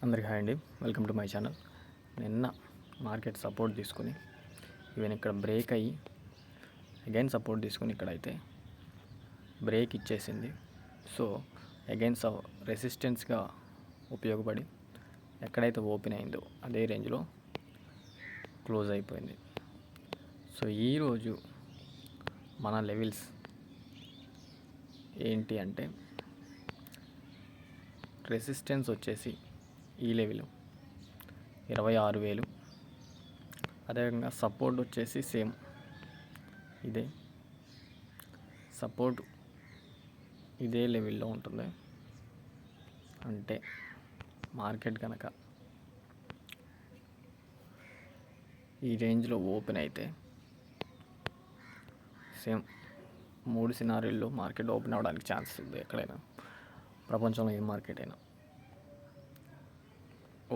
అందరికీ హాయ్ అండి, welcome to my channel. నిన్న మార్కెట్ సపోర్ట్ తీసుకుని ఈవెన్ ఇక్కడ బ్రేక్ అయ్యి అగైన్ సపోర్ట్ తీసుకుని ఇక్కడైతే బ్రేక్ ఇచ్చేసింది. సో అగైన్ రెసిస్టెన్స్గా ఉపయోగపడి ఎక్కడైతే ఓపెన్ అయిందో అదే రేంజ్లో క్లోజ్ అయిపోయింది. సో ఈరోజు మన లెవెల్స్ ఏంటి అంటే రెసిస్టెన్స్ వచ్చేసి ఈ లెవెల్ 26,000, అదేవిధంగా సపోర్ట్ వచ్చేసి సేమ్ ఇదే సపోర్ట్, ఇదే లెవెల్లో ఉంటుంది. అంటే మార్కెట్ కనుక ఈ రేంజ్లో ఓపెన్ అయితే సేమ్ 3 సినారీల్లో మార్కెట్ ఓపెన్ అవ్వడానికి ఛాన్సెస్ ఉంది. ఎక్కడైనా ప్రపంచంలో ఏ మార్కెట్ అయినా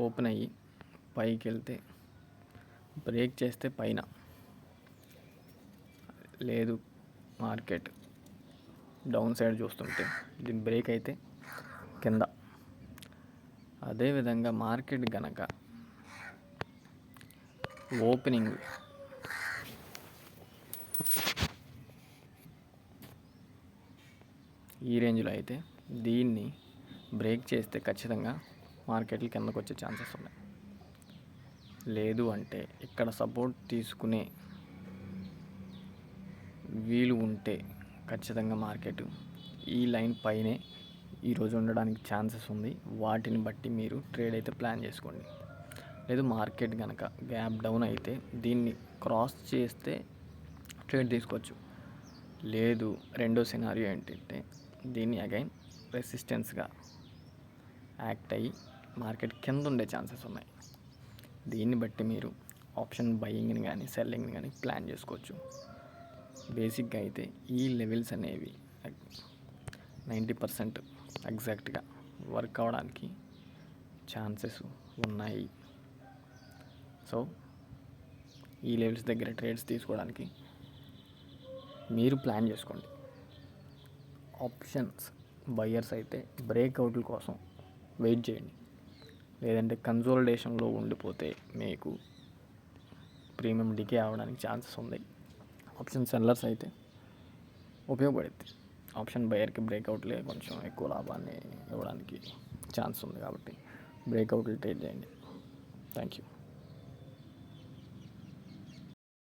ఓపెన్ అయ్యి పైకి వెళ్తే బ్రేక్ చేస్తే పైన, లేదు మార్కెట్ డౌన్ సైడ్ చూస్తుంటే దీని బ్రేక్ అయితే కింద. అదేవిధంగా మార్కెట్ గనక ఓపెనింగ్ ఈ రేంజ్లో అయితే దీన్ని బ్రేక్ చేస్తే ఖచ్చితంగా మార్కెట్లు కిందకు వచ్చే ఛాన్సెస్ ఉన్నాయి. లేదు అంటే ఇక్కడ సపోర్ట్ తీసుకునే వీలు ఉంటే ఖచ్చితంగా మార్కెట్ ఈ లైన్ పైనే ఈరోజు ఉండడానికి ఛాన్సెస్ ఉంది. వాటిని బట్టి మీరు ట్రేడ్ అయితే ప్లాన్ చేసుకోండి. లేదు మార్కెట్ కనుక గ్యాప్ డౌన్ అయితే దీన్ని క్రాస్ చేస్తే ట్రేడ్ తీసుకోవచ్చు. లేదు రెండో సినారియో ఏంటంటే దీన్ని అగైన్ రెసిస్టెన్స్గా యాక్ట్ అయ్యి మార్కెట్ కింద ఉండే ఛాన్సెస్ ఉన్నాయి. దీన్ని బట్టి మీరు ఆప్షన్ బయింగ్ని కానీ సెల్లింగ్ని కానీ ప్లాన్ చేసుకోవచ్చు. బేసిక్గా అయితే ఈ లెవెల్స్ అనేవి 90% ఎగ్జాక్ట్గా వర్క్ అవడానికి ఛాన్సెస్ ఉన్నాయి. సో ఈ లెవెల్స్ దగ్గర ట్రేడ్స్ తీసుకోవడానికి మీరు ప్లాన్ చేసుకోండి. ఆప్షన్స్ బయ్యర్స్ అయితే బ్రేక్అవుట్ల కోసం వెయిట్ చేయండి. లేదంటే కన్సోలిడేషన్లో ఉండిపోతే మీకు ప్రీమియం డికే అవ్వడానికి ఛాన్సెస్ ఉంది. ఆప్షన్ సెల్లర్స్ అయితే ఉపయోగపడుద్ది. ఆప్షన్ బయర్కి బ్రేక్అవుట్లే కొంచెం ఎక్కువ లాభాన్ని ఇవ్వడానికి ఛాన్స్ ఉంది కాబట్టి బ్రేక్అవుట్లు ట్రేడ్ చేయండి. Thank you.